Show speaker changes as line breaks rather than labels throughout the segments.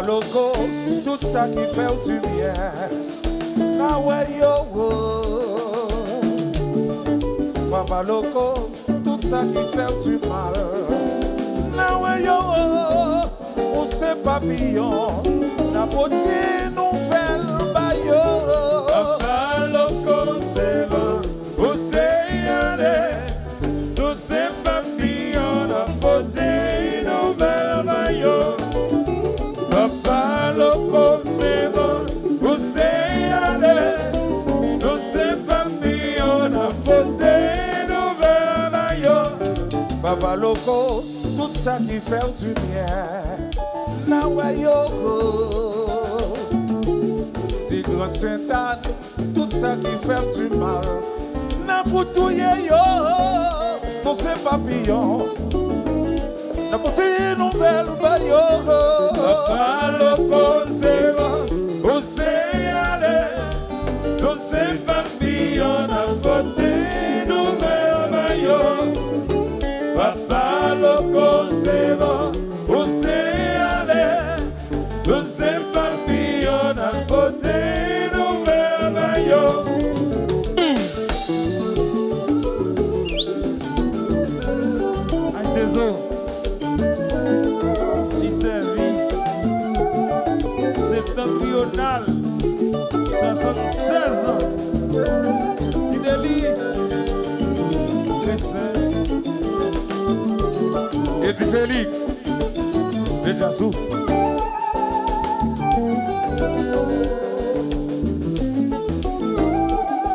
Papa Loco, tout ça qui fait du bien. Na ouais yo. Papa Loco, tout ça qui fait du mal. Na ouais yo. On sait papillon. Na beauté nouvelle bayo.
Papa Loco, c'est bon. On sait y aller. Tous ces papillons. Na beauté nouvelle bayo. Papa Loco, c'est bon. On sait y aller. Tous ces papillons. Na beauté nouvelle bayo.
Papa Loco, tout ça qui fait du bien. Na ouais yo. Dit grande Sainte-Anne, tout ça qui fait du mal. Na foutouye yo. Non c'est papillon. Na beauté nouvelle bayo.
Papa Loco, c'est bon. On sait y aller. Tous ces papillons. Na beauté nouvelle bayo. Papa Loco, c'est bon, où c'est aller? Tous ces papillons à côté nouvelle maillot.
H2O, Lisservi, septentrional, 76 ans, Tideli, respect.
Et puis Félix, déjà sous.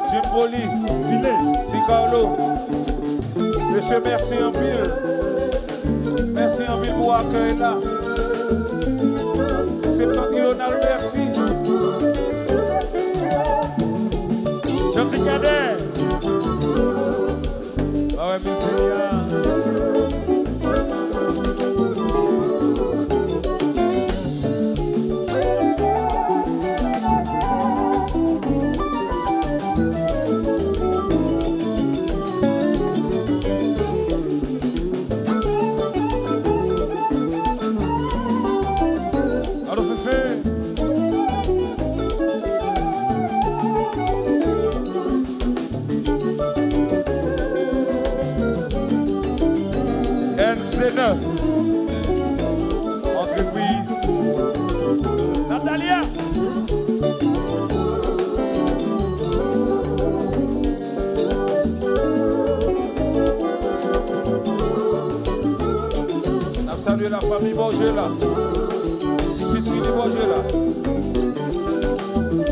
Jim Poli,
Filet,
Carlo. Monsieur, merci en pile. Merci en pile pour l'accueil là. Septentrional, merci.
Jean-Pierre Cadet, ah ouais, monsieur.
Entreprise.
Natalia.
On salue la famille Borgé là. Petite Winnie Borgé là.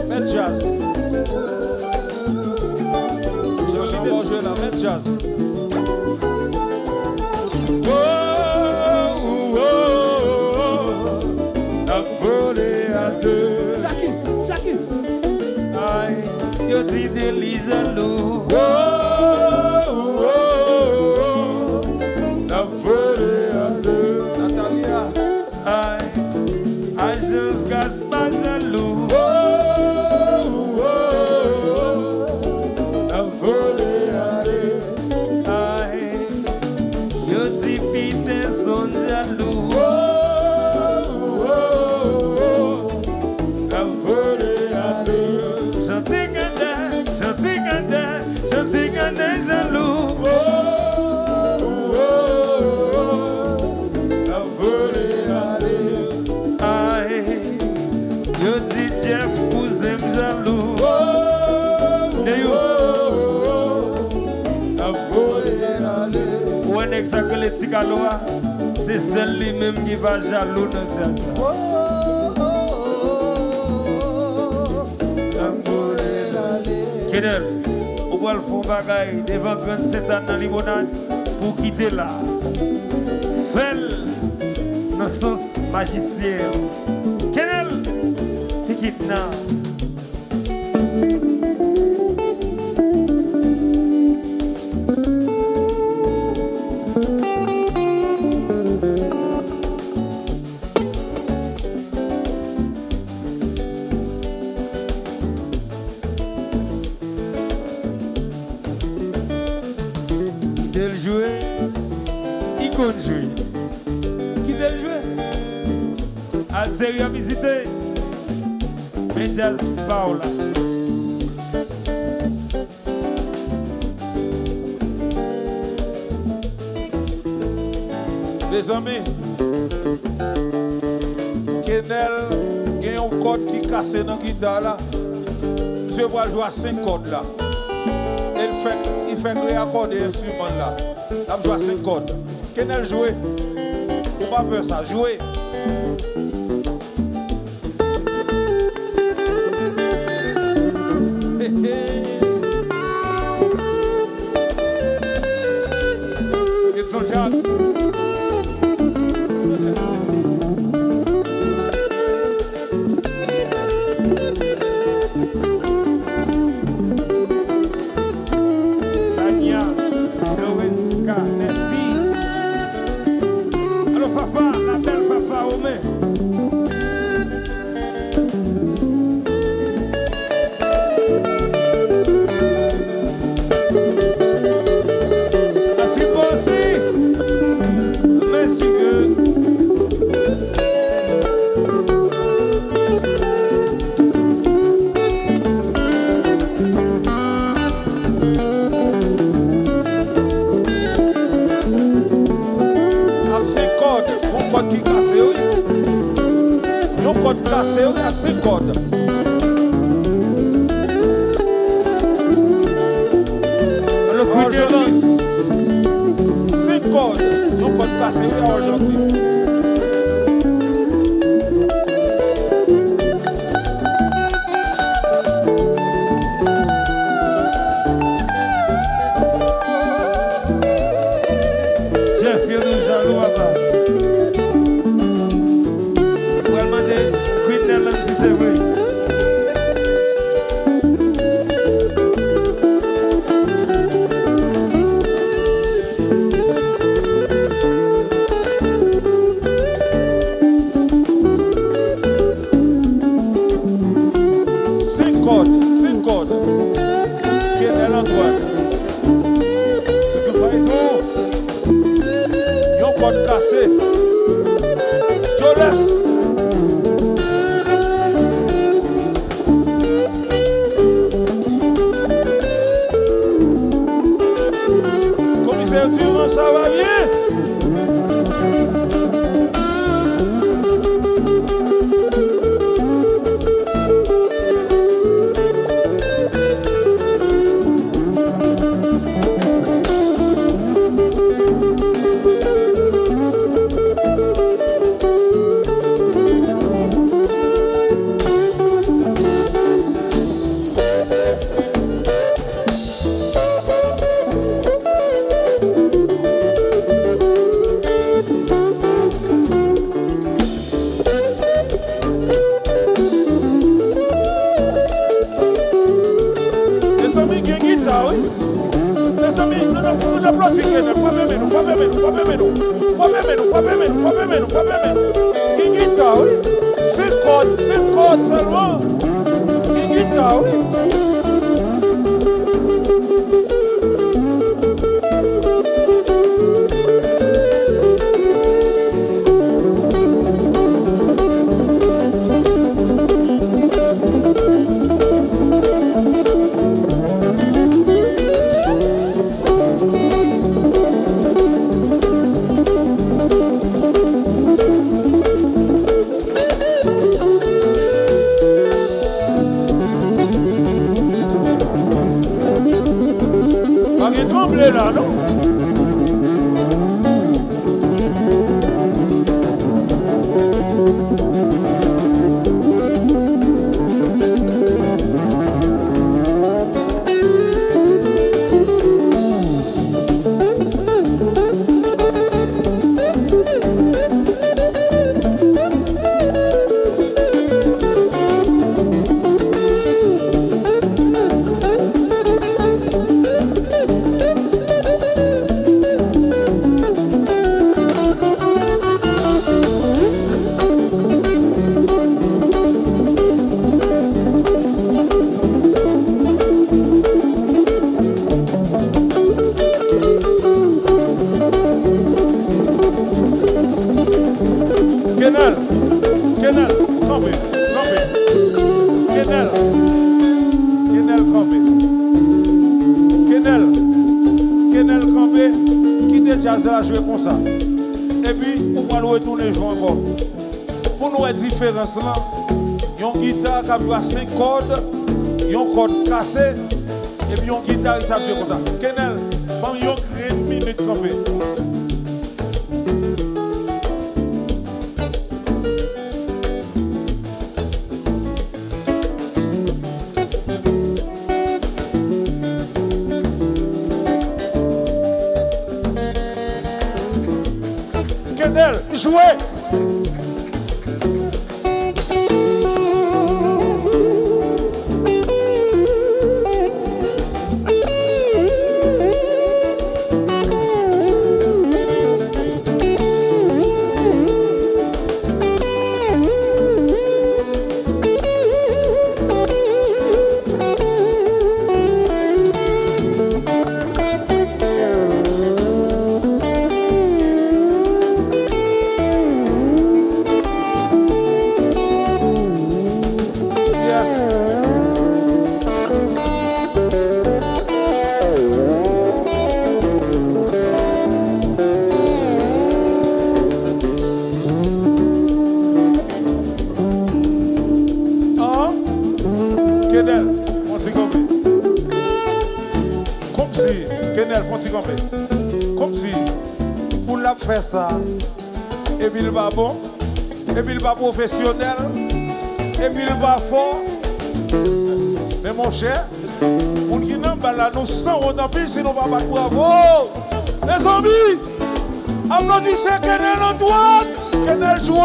Met jazz. Jean-Jean Borgé là, met jazz.
Jackie. Aïe, yo dis de l'Isalou.
Natalia.
Aïe, agence Gaspard jaloux. Aïe, yo dis Peter son jaloux. Gentil gardien jaloux. Aïe, yo dis Jeff cousin jaloux. Ou un exact le tigaloa, c'est celle lui-même qui va jaloux dans ça. Kedel, on va le faire bagaille devant 27 ans dans limonade pour quitter là. Fais dans le sens magicien. Kedel, tu quittes là. Qui peut jouer? Algérie a visité. Mais jazz Paola.
Les amis, Kenel, il y a un code qui est cassé dans la guitare là. Monsieur va jouer à 5 cordes là. Il fait réaccorder l'instrument là. Là, je joue à 5 cordes. Kenel jouer. Ou pas peur ça, jouer.
It's on job.
Cassé, oui, à 5 cordes. Aujourd'hui, 5 cordes. Un code cassé, oui, à Argentine.
Jeff, il y a des jaloux là-bas. C'est vrai.
Cinq cordes. Quel est l'Antoine? Il y a un code cassé. Je laisse. Ça va bien? C'est code seulement. Guitare, oui. ça. Et puis, on va le retourner jouer encore. Pour nous, la différence là, il y a une guitare qui a joué à 5 cordes, il y a une corde cassée, et puis il y a une guitare qui a joué comme ça. Kenel, bon, il y a une minute campée. Jouez! Comme si, pour la faire ça, et puis il va bon, et puis il va professionnel, et puis il va fort. Mais mon cher, pour qui n'a pas là, nous sommes en plus, sinon on va pas bravo. Les amis, applaudissez Kenel Antoine, Kenel joué.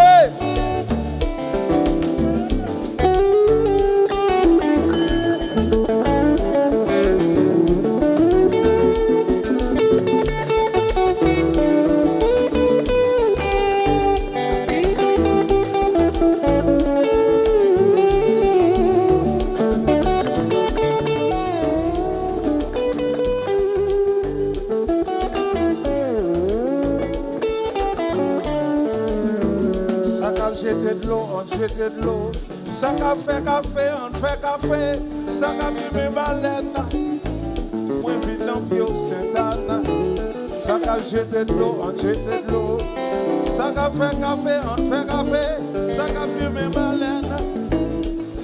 Jeter de l'eau, ça qu'a fait café, on fait café, ça qu'a mis mes baleines, moi vite dans vieux Sainte-Anne, ça qu'a jeté de l'eau, on jeter de l'eau, ça qu'a fait café, on fait café, ça qu'a mis mes baleines,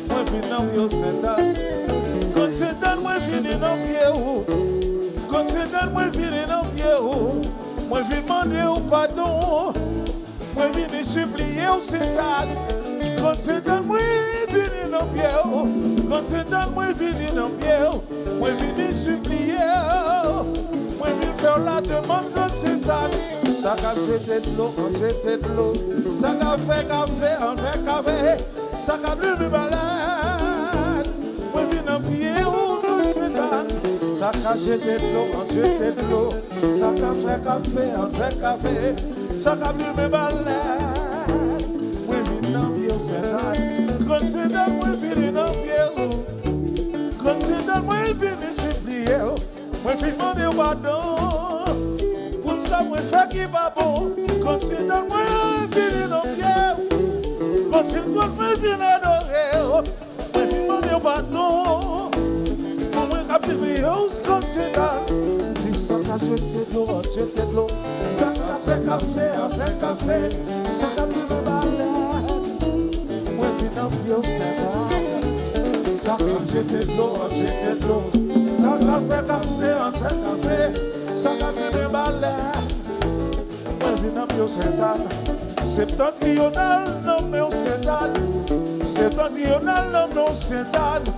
moi vite dans vieux Sainte-Anne, quand Sainte-Anne, moi fini dans vieux, quand Sainte-Anne, moi fini dans vieux, moi vite demander au pardon, moi vite supplier au Sainte-Anne. Quand c'est un moi venu dans pied, quand c'est un moi venu dans pied, moi venu supplier, moi venu faire la demande quand c'est un. Ça qu'a jeté de l'eau, on jeté de l'eau. Ça qu'a fait café, on fait café. Ça qu'a bu mes balades, moi venu dans pied, quand c'est un. Ça qu'a jeté de l'eau, on jeté de l'eau. Ça qu'a fait café, on fait café. Ça qu'a bu mes balades. Quand c'est dans moi fini dans pied, quand c'est dans moi fini supplier, moi fini demander pardon. Pour ça moi fait qui pas bon. Quand c'est dans moi fini dans pied, quand c'est dans moi fini adorer, moi fini demander pardon. Pour moi capter quand c'est dans. Dis ça qu'a jeté de l'eau, jeté de l'eau. Ça qu'a fait café, on fait café. Ça qu'a bu me balade. Ça qu'a jeté de l'eau, jeté de l'eau. Ça qu'a fait café, on fait café. Ça qu'a mis mes balais. Moi, je viens dans Sainte-Anne. Septentrional, non, mais au Sainte-Anne. Septentrional, non, mais au Sainte-Anne.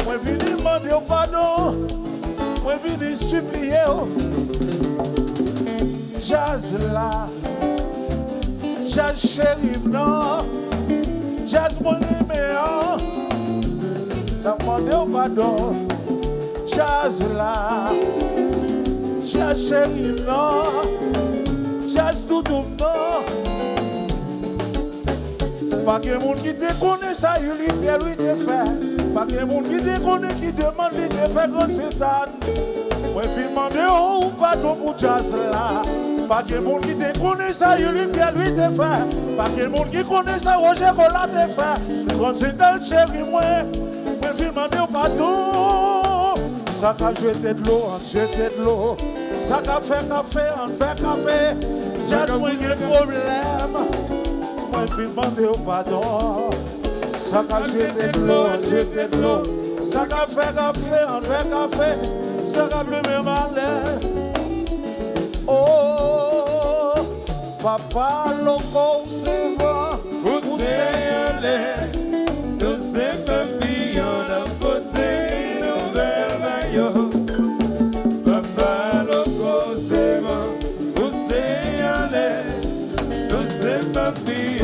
Moi, je viens demander pardon. Moi, je viens supplier. Jazz là. Jazz chéri, non. Jazz mon numéro, t'as demandé au pardon. Jazz là, jazz chéri non, jazz doudou non. Pas que monde qui te connaît ça, lui Pierre lui te fait. Pas que monde qui te connaît qui demande lui te fait grand Sainte-Anne. Moi je demande au pardon pour jazz là. Pas que monde qui te connaît ça, lui Pierre lui te fait. Pas que monde qui connaît ça, Roger Cola te fait. Quand c'est dans le chéri, moi je demande au pardon. Ça qu'a jeté de l'eau, on jeté de l'eau. Ça qu'a fait café, on fait café. Jazz, moi, j'ai un problème. Moi, je vais demander au pardon. Ça a jeté de l'eau. Ça a fait café, on fait café. Ça a plus même malin. Oh, papa, loco, c'est vrai.
Où c'est allé? Nous c'est papillon d'un côté, nouvelle maillot. Papa, loco, c'est bon. Où c'est allé? Nous c'est papillon.